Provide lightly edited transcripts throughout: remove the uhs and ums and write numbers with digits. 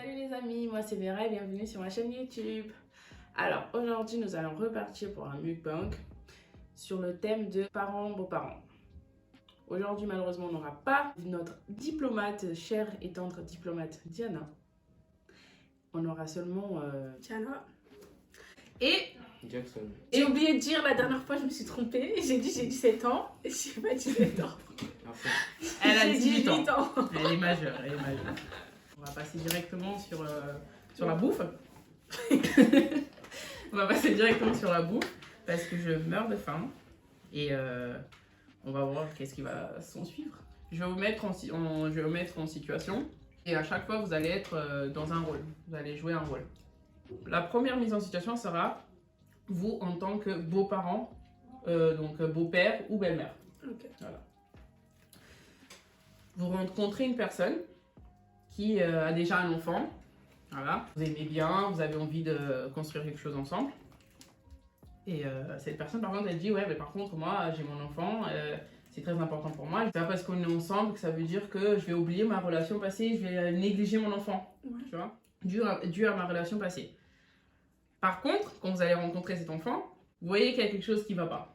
Salut les amis, moi c'est Vera et bienvenue sur ma chaîne YouTube. Alors aujourd'hui nous allons repartir pour un mukbang sur le thème de parents, beaux-parents. Aujourd'hui malheureusement on n'aura pas notre diplomate, chère et tendre diplomate Diana. On aura seulement Diana. Et Jackson. J'ai oublié de dire la dernière fois, je me suis trompée. J'ai dit j'ai 17 ans et j'ai pas 17 ans. Enfin, elle a J'ai 18 ans. 18 ans. Elle est majeure, elle est majeure. On va passer directement sur la bouffe. On va passer directement sur la bouffe parce que je meurs de faim et on va voir qu'est-ce qui va s'en suivre. Je vais vous mettre en situation et à chaque fois vous allez être dans un rôle. Vous allez jouer un rôle. La première mise en situation sera vous en tant que beaux-parents, donc beau-père ou belle-mère. Ok. Voilà. Vous rencontrez une personne qui a déjà un enfant, voilà. Vous aimez bien, vous avez envie de construire quelque chose ensemble. Et cette personne, par contre, elle dit, ouais, mais par contre, moi, j'ai mon enfant, c'est très important pour moi. C'est pas parce qu'on est ensemble que ça veut dire que je vais oublier ma relation passée, je vais négliger mon enfant, Ouais. tu vois, dû à ma relation passée. Par contre, quand vous allez rencontrer cet enfant, vous voyez qu'il y a quelque chose qui ne va pas.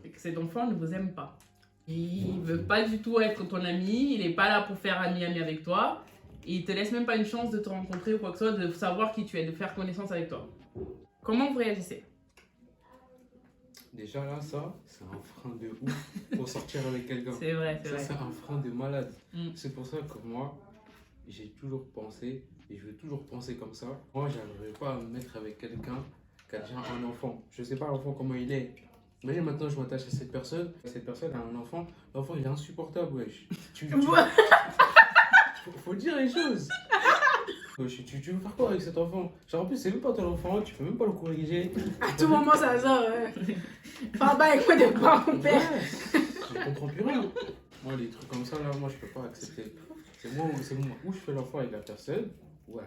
C'est que cet enfant ne vous aime pas. Il ne veut pas du tout être ton ami, il n'est pas là pour faire ami-ami avec toi. Et il te laisse même pas une chance de te rencontrer ou quoi que ce soit, de savoir qui tu es, de faire connaissance avec toi. Comment vous réagissez? déjà là, ça, c'est un frein de ouf pour sortir avec quelqu'un. C'est vrai, c'est Ça, vrai. c'est un frein de malade. Mm. C'est pour ça que moi, j'ai toujours pensé, et je vais toujours penser comme ça. Moi, j'arriverai pas à me mettre avec quelqu'un qui a déjà un enfant. Je sais pas l'enfant comment il est. Imagine maintenant, je m'attache à cette personne a un enfant. L'enfant, il est insupportable, wesh. Faut dire les choses. Wesh, tu veux faire quoi avec cet enfant? Genre, en plus, c'est même pas ton enfant, tu peux même pas le corriger. À tout moment, ça sort. Enfin, bah, avec moi, de voir mon père. Ouais, je comprends plus rien. Moi, les trucs comme ça, là, moi, je peux pas accepter. C'est moi où je fais l'enfant avec la personne. Ouais.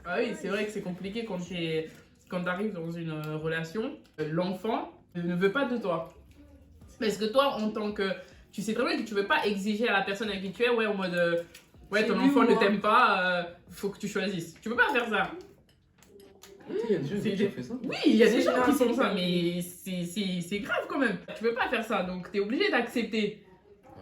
Ah oui, c'est vrai que c'est compliqué quand tu arrives dans une relation. L'enfant ne veut pas de toi. Parce que toi, en tant que... Tu sais très bien que tu ne veux pas exiger à la personne avec qui tu es, ouais, en mode... ouais, ton C'est lui enfant ou ne moi. t'aime pas, faut que tu choisisses. Tu peux pas faire ça. Il y a des gens qui ont fait ça. Oui, il y a des gens qui C'est font ça, grave. mais c'est grave quand même. Tu peux pas faire ça, donc tu es obligé d'accepter.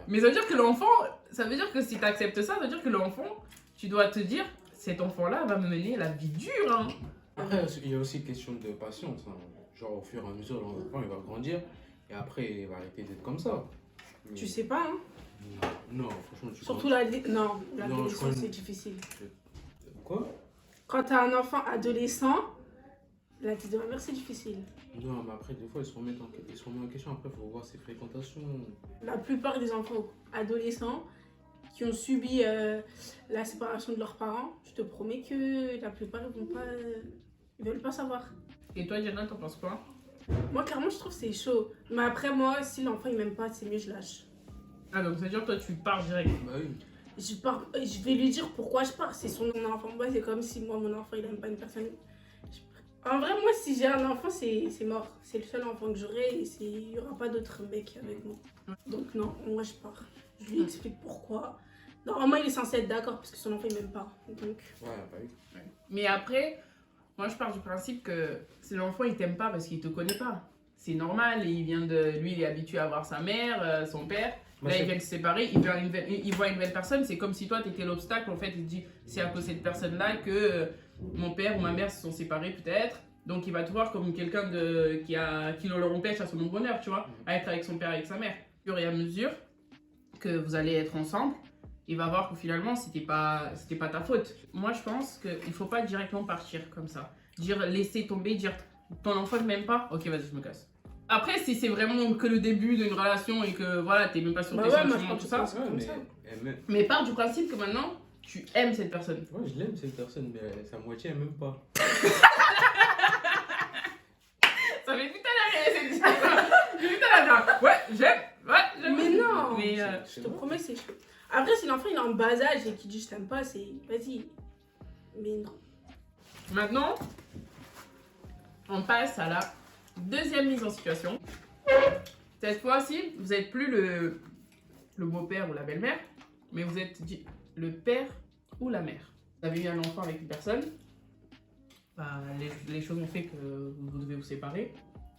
Mais ça veut dire que l'enfant... Ça veut dire que si tu acceptes ça, ça veut dire que l'enfant, tu dois te dire, cet enfant-là va me mener la vie dure, hein. Après, il y a aussi une question de patience. Hein. Genre, au fur et à mesure, l'enfant, il va grandir. Et après, il va arrêter d'être comme ça. Mais- Tu sais pas, hein. Non, franchement, tu Surtout comprends. Non, Non, je l'adolescence, connais. c'est difficile. Quoi? Quand t'as un enfant adolescent, la vie de ma mère, c'est difficile. Non, mais après, des fois, ils se remettent en question. Après, il faut voir ses fréquentations. La plupart des enfants adolescents qui ont subi la séparation de leurs parents, je te promets que la plupart ils veulent pas savoir. Et toi, Diana, t'en penses quoi? Moi, clairement, je trouve que c'est chaud. Mais après, moi, si l'enfant il m'aime pas, c'est mieux, je lâche. Ah, donc ça veut dire que toi, tu pars direct. Bah oui. Je vais lui dire pourquoi je pars. C'est son enfant. Moi, c'est comme si moi, mon enfant, il aime pas une personne. En vrai, moi, si j'ai un enfant, c'est mort. C'est le seul enfant que j'aurai et il n'y aura pas d'autres mecs avec moi. Donc, non, moi, je pars. Je lui explique pourquoi. Normalement, il est censé être d'accord parce que son enfant, il m'aime pas. Donc, Ouais, bah oui. Mais après, moi je pars du principe que si l'enfant il t'aime pas parce qu'il te connaît pas. C'est normal, lui il est habitué à voir sa mère, son père. Moi, Là c'est- il vient de se séparer, il voit une nouvelle personne. C'est comme si toi t'étais l'obstacle. En fait, il te dit c'est à cause de cette personne là que mon père ou ma mère se sont séparés peut-être. Donc il va te voir comme quelqu'un qui leur empêche à son bonheur, tu vois, à être avec son père, avec sa mère. Au fur et à mesure que vous allez être ensemble, il va voir que finalement c'était pas ta faute. Moi je pense qu'il faut pas directement partir comme ça. Dire laisser tomber, dire ton enfant ne m'aime pas, ok vas-y je me casse. Après si c'est vraiment que le début d'une relation et que voilà t'es même pas sûr de bah tes ouais, moi, je sentiments, pense tout que ça. c'est Ouais, comme mais, ça. Mais pars du principe que maintenant tu aimes cette personne. ouais, je l'aime cette personne, mais sa moitié, elle m'aime pas. Ça fait putain la cette histoire. Putain la ouais j'aime. Mais non. Mais Je te promets, c'est chaud. Après, si l'enfant il est en bas âge et qu'il dit je t'aime pas, c'est vas-y. Mais non. maintenant on passe à la deuxième mise en situation. Cette fois-ci, vous n'êtes plus le beau-père ou la belle-mère, mais vous êtes le père ou la mère. Vous avez eu un enfant avec une personne, bah, les choses ont fait que vous devez vous séparer,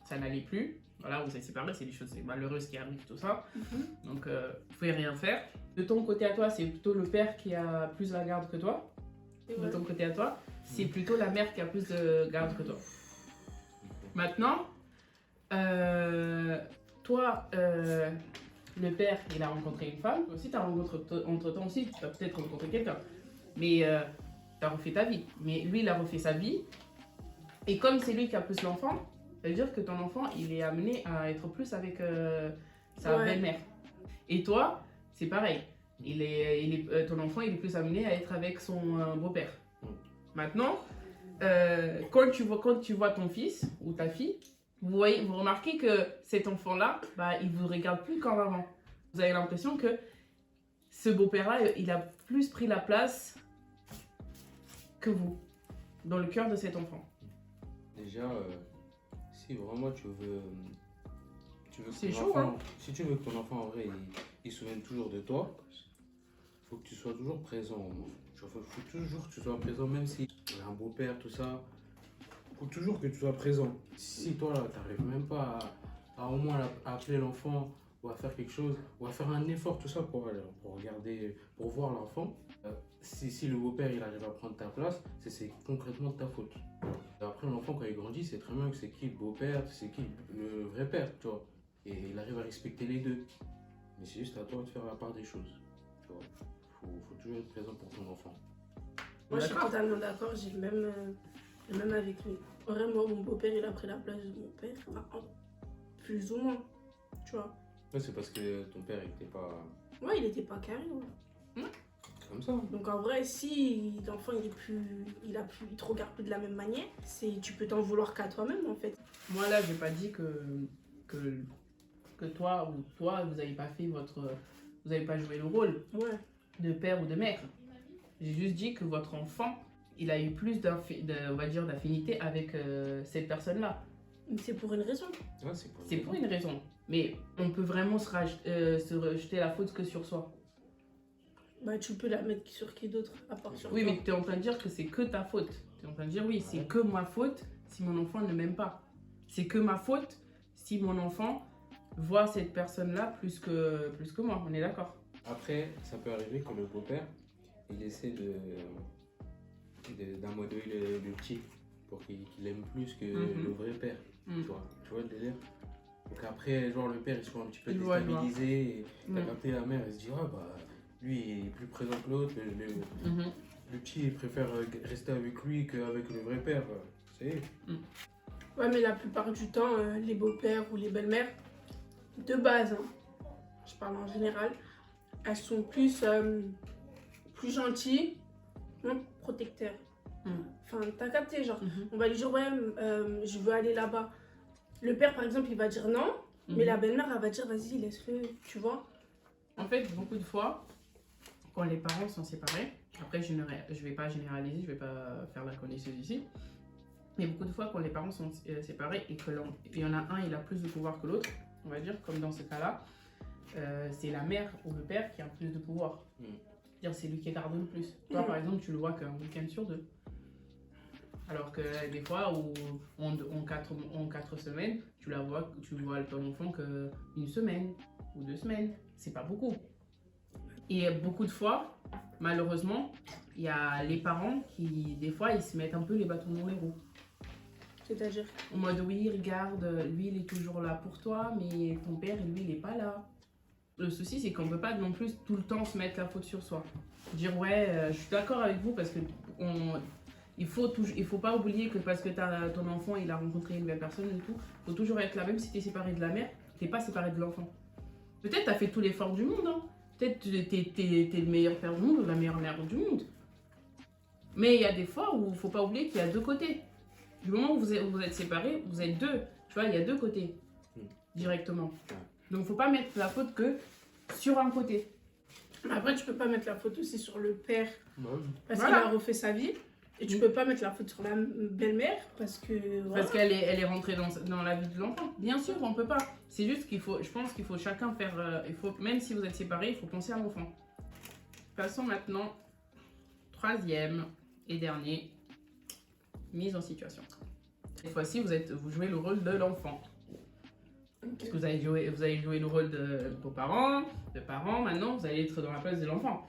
ça n'allait plus. Voilà, vous êtes séparés, c'est des choses malheureuses qui arrivent, tout ça. Donc, vous pouvez rien faire. De ton côté à toi, c'est plutôt le père qui a plus la garde que toi. De ton côté à toi, c'est plutôt la mère qui a plus de garde que toi. Maintenant, toi, le père, il a rencontré une femme. Aussi, tu as rencontré, entre-temps aussi, tu as peut-être rencontré quelqu'un. Mais tu as refait ta vie. Mais lui, il a refait sa vie. Et comme c'est lui qui a plus l'enfant, ça veut dire que ton enfant, il est amené à être plus avec sa belle-mère. Et toi, c'est pareil. Ton enfant, il est plus amené à être avec son beau-père. Maintenant, quand tu vois ton fils ou ta fille, vous remarquez que cet enfant-là, bah, il vous regarde plus comme avant. Vous avez l'impression que ce beau-père-là, il a plus pris la place que vous, dans le cœur de cet enfant. Déjà, si vraiment tu veux C'est que ton chaud, enfant, si tu veux que ton enfant en vrai il se souvienne toujours de toi, faut que tu sois toujours présent. Il faut toujours que tu sois présent, même si tu as un beau-père, tout ça. Faut toujours que tu sois présent. Si toi là, t'arrives même pas à au moins appeler l'enfant ou à faire quelque chose, ou à faire un effort, tout ça pour regarder, pour voir l'enfant, si le beau-père il arrive à prendre ta place, c'est concrètement de ta faute. Et après l'enfant quand il grandit, c'est très bien que c'est qui le beau-père, c'est qui le vrai père, tu vois. Et il arrive à respecter les deux. Mais c'est juste à toi de faire la part des choses. Tu vois. Faut toujours être présent pour ton enfant. Moi, je suis totalement d'accord, j'ai le même avec lui. Vraiment, mon beau-père, il a pris la place de mon père, enfin, plus ou moins, tu vois. Ouais, c'est parce que ton père il était pas Ouais, il était pas carré, comme ça. Donc en vrai, si l'enfant, il te regarde plus de la même manière, tu peux t'en vouloir qu'à toi-même, en fait. Moi là, j'ai pas dit que toi ou toi, vous avez pas fait vous avez pas joué le rôle de père ou de mère. J'ai juste dit que votre enfant, il a eu plus on va dire, d'affinité avec cette personne-là. C'est pour une raison. Ouais, C'est pour une raison. Mais on peut vraiment se rejeter la faute que sur soi. Bah, tu peux la mettre sur qui d'autre, à part sur Oui, toi. mais tu es en train de dire que c'est que ta faute. Tu es en train de dire, oui, c'est que ma faute si mon enfant ne m'aime pas. C'est que ma faute si mon enfant voit cette personne-là plus que moi. On est d'accord? Après, ça peut arriver que le beau-père, il essaie d'amadouer le petit pour qu'il aime plus que le vrai père. Tu vois le délire? Donc après, genre le père il se voit un petit peu déstabilisé et t'as capté la mère, elle se dit ah bah lui il est plus présent que l'autre, le petit il préfère rester avec lui qu'avec le vrai père. C'est Ouais, mais la plupart du temps, les beaux-pères ou les belles-mères, de base, hein, je parle en général, elles sont plus gentilles, moins protecteurs. Enfin, t'as capté, genre, on va lui dire, ouais, je veux aller là-bas. Le père, par exemple, il va dire non, mais la belle-mère, elle va dire, vas-y, laisse-le, tu vois. En fait, beaucoup de fois, quand les parents sont séparés, après, je vais pas généraliser, je vais pas faire la connaisseuse ici, mais beaucoup de fois, quand les parents sont séparés et qu'il y en a un, il a plus de pouvoir que l'autre, on va dire, comme dans ce cas-là, c'est la mère ou le père qui a plus de pouvoir. C'est-à-dire, c'est lui qui garde le plus. Toi, par exemple, tu le vois qu'un week-end sur 2. Alors que des fois, en 4 semaines, tu vois ton enfant qu'une semaine ou 2 semaines. C'est pas beaucoup. Et beaucoup de fois, malheureusement, il y a les parents qui, des fois, ils se mettent un peu les bâtons dans les roues. C'est-à-dire? En mode, oui, regarde, lui, il est toujours là pour toi, mais ton père, lui, il est pas là. Le souci, c'est qu'on peut pas non plus tout le temps se mettre la faute sur soi. Dire, ouais, je suis d'accord avec vous parce que il faut pas oublier que parce que ton enfant, il a rencontré une belle personne et tout, il faut toujours être là. Même si tu es séparé de la mère, tu n'es pas séparé de l'enfant. Peut-être tu as fait tout l'effort du monde, hein. Peut-être tu es le meilleur père du monde ou la meilleure mère du monde. Mais il y a des fois où il faut pas oublier qu'il y a deux côtés. Du moment où vous êtes séparés, vous êtes deux. Tu vois, il y a deux côtés, directement. Donc il faut pas mettre la faute que sur un côté. Après, tu peux pas mettre la faute aussi sur le père parce Voilà. qu'il a refait sa vie. Et tu peux pas mettre la faute sur la belle-mère parce que... Voilà. Parce qu'elle est rentrée dans la vie de l'enfant. Bien sûr, on peut pas. C'est juste je pense qu'il faut chacun faire... même si vous êtes séparés, il faut penser à l'enfant. Passons maintenant troisième et dernier, mise en situation. Cette fois-ci, vous jouez le rôle de l'enfant. Parce que vous avez joué le rôle de vos parents, de parents. Maintenant, vous allez être dans la place de l'enfant.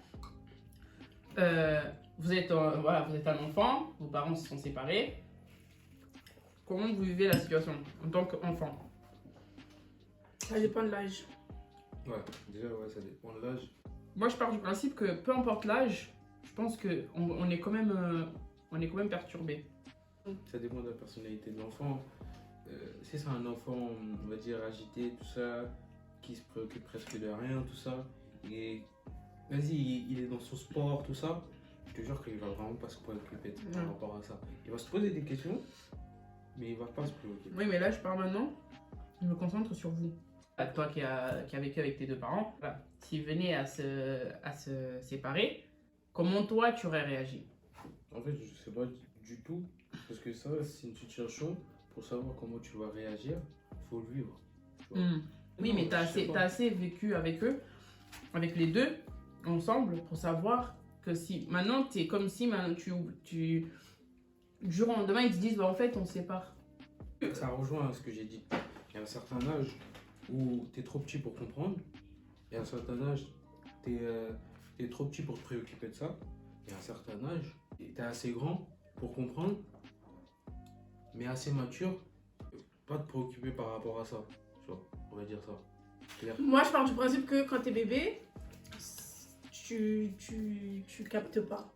Vous êtes un enfant, vos parents se sont séparés. Comment vous vivez la situation en tant qu'enfant? Ça dépend de l'âge. Ouais, déjà, ouais, ça dépend de l'âge. Moi, je pars du principe que peu importe l'âge, je pense qu'on est quand même perturbé. Ça dépend de la personnalité de l'enfant. Si c'est un enfant, on va dire, agité, tout ça, qui se préoccupe presque de rien, tout ça, et vas-y, il est dans son sport, tout ça, je te jure qu'il va vraiment pas se préoccuper par rapport à ça. Il va se poser des questions, mais il va pas se préoccuper. Oui, mais là, je pars maintenant, je me concentre sur vous. Toi qui as vécu avec tes deux parents, voilà. S'ils venaient à se séparer, comment toi tu aurais réagi? En fait, je sais pas du tout, parce que ça, c'est une situation, pour savoir comment tu vas réagir, faut le vivre. Tu vois. Oui, mais t'as assez vécu avec eux, avec les deux, ensemble, pour savoir que si maintenant t'es comme si maintenant, du jour au lendemain ils te disent bah en fait on se sépare. Ça rejoint ce que j'ai dit. Il y a un certain âge où tu es trop petit pour comprendre, et à un certain âge, tu es trop petit pour te préoccuper de ça, et à un certain âge, tu es assez grand pour comprendre, mais assez mature, pas te préoccuper par rapport à ça. Tu vois, on va dire ça. Clair. Moi, je pars du principe que quand t'es bébé, tu captes pas.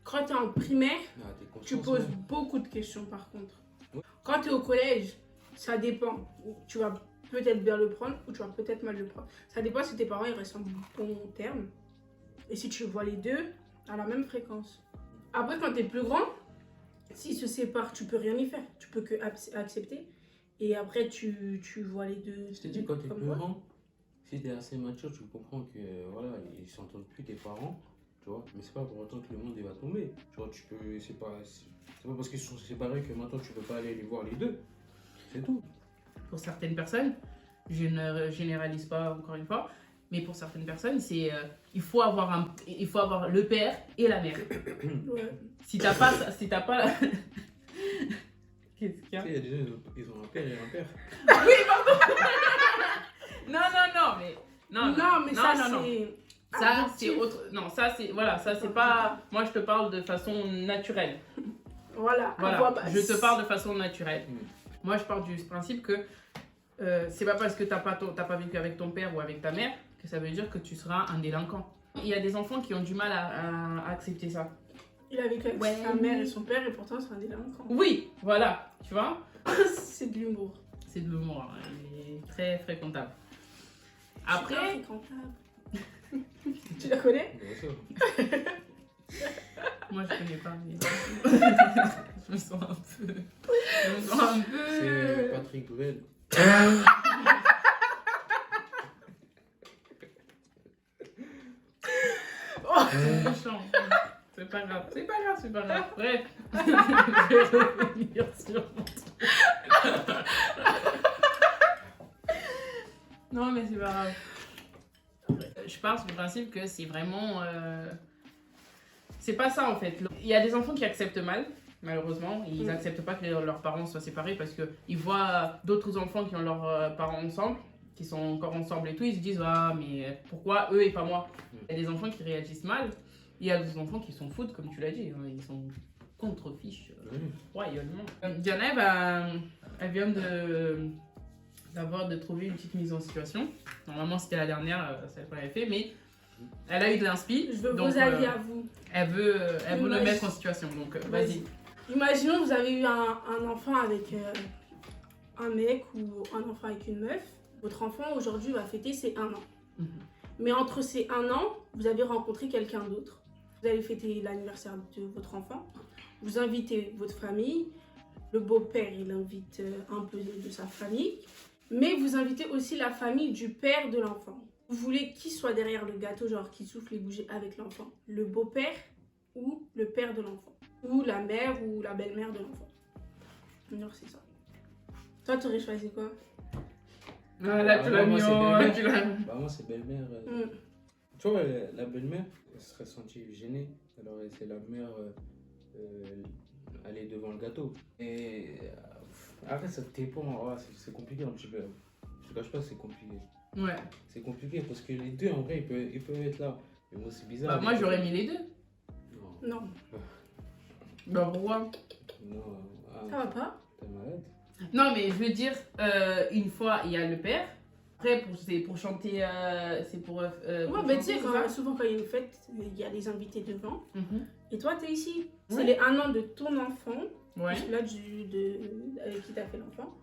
Quand t'es en primaire, Ah, t'es conscient, tu poses ouais. beaucoup de questions par contre. Ouais. Quand t'es au collège, ça dépend. Tu vas peut-être bien le prendre ou tu vas peut-être mal le prendre. Ça dépend si tes parents ils restent en bon terme et si tu vois les deux à la même fréquence. Après, quand t'es plus grand, s'ils se séparent, tu peux rien y faire. Tu peux que accepter. Et après, tu vois les deux. Je te dis, quand t'es comme plus moi. grand, si t'es assez mature, tu comprends que voilà, ils s'entendent plus tes parents, tu vois, mais c'est pas pour autant que le monde il va tomber. Tu vois, c'est pas parce qu'ils se sont séparés que maintenant tu peux pas aller les voir les deux. C'est tout. Pour certaines personnes, je ne généralise pas encore une fois, mais pour certaines personnes, c'est il faut avoir le père et la mère. Ouais. Si t'as pas Qu'est-ce qu'il y a? Tu sais, il y a des gens, ils ont un père et un père. Non, mais Non, mais ça, non. c'est. Ça adoptif. c'est autre. Non, ça c'est voilà, ça c'est pas. Moi je te parle de façon naturelle. Voilà, à Voilà, voix basse. je te parle de façon naturelle. Mm. Moi je pars du principe que c'est pas parce que t'as pas vécu avec ton père ou avec ta mère que ça veut dire que tu seras un délinquant. Il y a des enfants qui ont du mal à accepter ça. Il a vécu avec Ouais. sa mère et son père et pourtant c'est un délinquant. Oui, voilà, tu vois. C'est de l'humour. C'est de l'humour, hein, il est très fréquentable. Après, Super fréquentable. Tu la connais? Bien sûr. moi je connais pas, mais je me sens un peu. C'est Patrick Bruel. C'est méchant. C'est pas grave. Bref, je vais revenir sur mon truc. Non, mais c'est pas grave. Je pars du principe que c'est vraiment. C'est pas ça en fait. Il y a des enfants qui acceptent mal, malheureusement. Ils n'acceptent pas que leurs parents soient séparés parce qu'ils voient d'autres enfants qui ont leurs parents ensemble, qui sont encore ensemble et tout. Ils se disent ah, mais pourquoi eux et pas moi? Il y a des enfants qui réagissent mal. Il y a des enfants qui sont foot, comme tu l'as dit. Ils sont contre-fiches royalement. Diana, elle vient de trouver une petite mise en situation. Normalement, c'était la dernière, celle qu'on avait fait, mais elle a eu de l'inspi. Je veux donc, vos avis à vous. Elle veut le mettre en situation, donc vas-y. Imaginons que vous avez eu un enfant avec un mec ou un enfant avec une meuf. Votre enfant aujourd'hui va fêter ses 1 an. Mhm. Mais entre ces 1 an, vous avez rencontré quelqu'un d'autre. Vous allez fêter l'anniversaire de votre enfant. Vous invitez votre famille. Le beau-père, il invite un peu de sa famille. Mais vous invitez aussi la famille du père de l'enfant. Vous voulez qui soit derrière le gâteau, genre qui souffle les bougies avec l'enfant? Le beau-père ou le père de l'enfant? Ou la mère ou la belle-mère de l'enfant? Alors c'est ça. Toi, tu aurais choisi quoi? Ah, là, tu l'as mis en... tu l'as- Bah, moi, c'est belle-mère. Tu vois, la belle-mère, elle serait sentie gênée Alors, laisser la mère aller devant le gâteau. Et après, ça dépend. C'est compliqué un petit peu. Je te cache pas, c'est compliqué. Ouais. C'est compliqué parce que les deux, en vrai, ils peuvent être là. Mais moi, c'est bizarre. Bah, moi, j'aurais mis les deux. Non. Non. Bah, pourquoi? Non. Ça va pas? T'es malade? Non, mais je veux dire, une fois, il y a le père. Après, c'est pour chanter. C'est pour. Ouais, pour mais tu chanter, sais, c'est ça. souvent quand il y a une fête, il y a les invités devant. Mhm. Et toi, t'es ici. Ouais. C'est les 1 an de ton enfant. Ouais. Là, avec qui t'as fait l'enfant.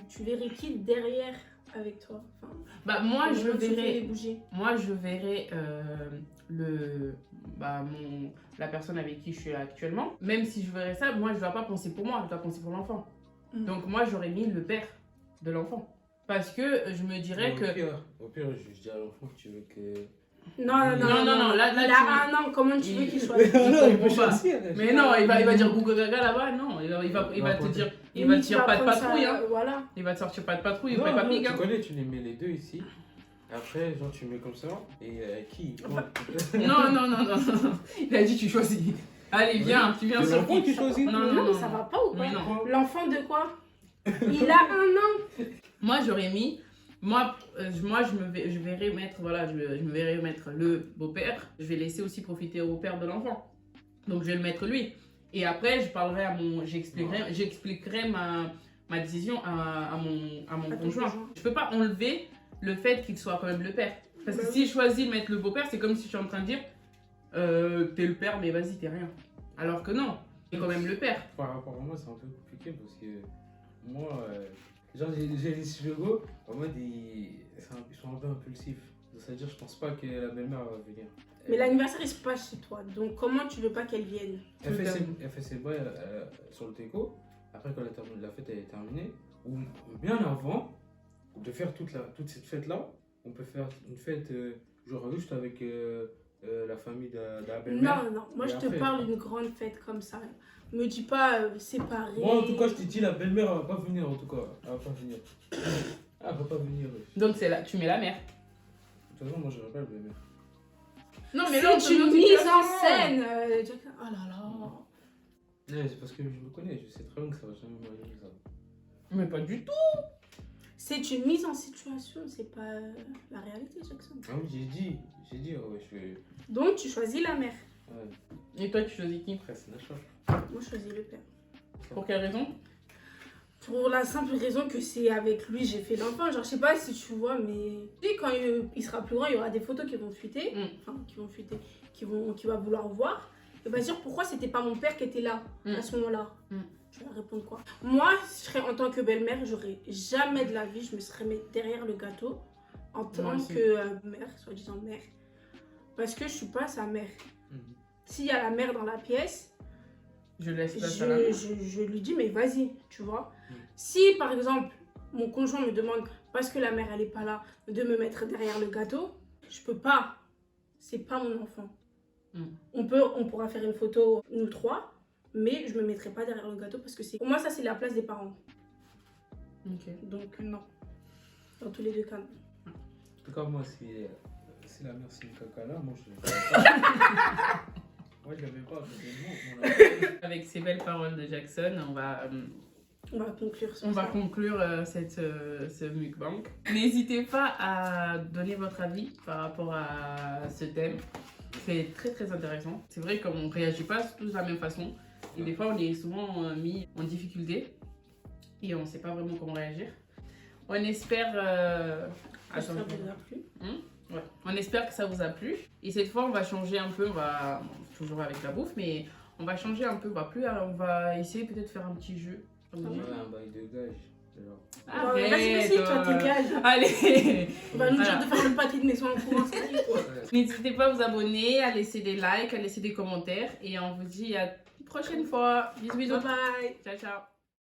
Tu verrais qui derrière avec toi. Enfin, Bah, moi, comment je tu fais verrais. les bouger. Moi, je verrais la personne avec qui je suis actuellement. Même si je verrais ça, moi, je ne dois pas penser pour moi, je dois penser pour l'enfant. Mm. Donc, moi, j'aurais mis le père de l'enfant. Parce que je me dirais que. Au pire, je dis à l'enfant que tu veux que. Non, là, il tu- a 1 an, comment tu veux qu'il choisisse? il peut choisir. Mais non, il va dire Google Gaga là-bas, non. Il va te dire. Il va te dire pas de patrouille, hein. Voilà. Il va te sortir pas de patrouille, Non, Peppa non, Pig, tu hein. connais, tu les mets les deux ici. Après, genre, tu mets comme ça. Et qui Non. Il a dit tu choisis. Allez, viens, tu viens C'est sur l'enfant qui choisit. Non, mais ça va pas ou Mais quoi? non. L'enfant de quoi? Il a 1 an. Moi, j'aurais mis. Je verrais mettre, voilà, je me verrais mettre le beau-père. Je vais laisser aussi profiter au père de l'enfant. Donc, je vais le mettre lui. Et après, j'expliquerai ma décision à mon À ton conjoint. conjoint. Je peux pas enlever le fait qu'il soit quand même le père. Parce que Bah si je choisis de mettre le beau-père, c'est comme si je suis en train de dire t'es le père, mais vas-y, t'es rien. Alors que non, t'es quand même le père. Par rapport à moi, c'est un peu compliqué parce que moi, genre, j'ai les cheveux en mode ils sont un peu impulsifs. C'est-à-dire, je pense pas que la belle-mère va venir. Mais l'anniversaire il se passe chez toi, donc comment tu veux pas qu'elle vienne? Elle fait ses bails sur le déco. Après, quand la fête est terminée, ou bien avant de faire toute cette fête-là, on peut faire une fête genre juste avec la famille de la belle-mère. Non, moi Et je te après, parle d'une grande fête comme ça. Me dis pas séparé. Moi, en tout cas, je te dis, la belle-mère, elle va pas venir, en tout cas. Elle va pas venir. Elle va pas venir. Donc, c'est là, tu mets la mère. De toute façon, moi, je pas la belle-mère. Non, mais là, on C'est te met une en mise situation. en scène. Jackson. Oh là là. Ouais, c'est parce que je me connais, je sais très bien que ça va jamais m'arriver ça. Mais pas du tout. C'est une mise en situation, c'est pas la réalité, Jackson. Ah oui, j'ai dit, ouais, je suis. Donc tu choisis la mère. Ouais, Et toi, tu choisis qui? après, c'est Nacha. Moi je choisis le père. Pour quelle raison? Pour la simple raison que c'est avec lui j'ai fait l'enfant. Genre je sais pas si tu vois, mais tu sais, quand il sera plus grand, il y aura des photos qui vont fuiter. Enfin, qui va vouloir voir. Il va se dire pourquoi c'était pas mon père qui était là à ce moment-là. Tu vas répondre quoi? Moi, je serais en tant que belle-mère, j'aurais jamais de la vie, je me serais mis derrière le gâteau en tant que mère, soi-disant mère. Parce que je suis pas sa mère. S'il y a la mère dans la pièce, Je laisse place à la mère. je lui dis mais vas-y, tu vois. Si par exemple mon conjoint me demande parce que la mère elle est pas là de me mettre derrière le gâteau, je peux pas. C'est pas mon enfant. On pourra faire une photo nous trois, mais je me mettrai pas derrière le gâteau parce que pour moi ça c'est la place des parents. Ok. Donc non. Dans tous les deux cas. Non. En tout cas, moi, si la mère c'est une caca là, moi je l'avais pas. Moi je l'avais pas, mon Avec ces belles paroles de Jackson, on va conclure sur On ça. va conclure ce mukbang. N'hésitez pas à donner votre avis par rapport à ce thème. C'est très très intéressant. C'est vrai qu'on ne réagit pas tous de la même façon. Et des fois, on est souvent mis en difficulté. Et on ne sait pas vraiment comment réagir. On espère... Ça vous a plu. Ouais. On espère que ça vous a plu. Et cette fois, on va changer un peu. Toujours avec la bouffe, mais on va changer un peu. On va essayer peut-être de faire un petit jeu. Ouais, un bail de gage. Vas-y, toi t'es gage. Allez. On va nous dire de faire le pâté de maison en courant. N'hésitez pas à vous abonner, à laisser des likes, à laisser des commentaires. Et on vous dit à la prochaine fois. Bisous, bisous. Bye bye. Ciao, ciao.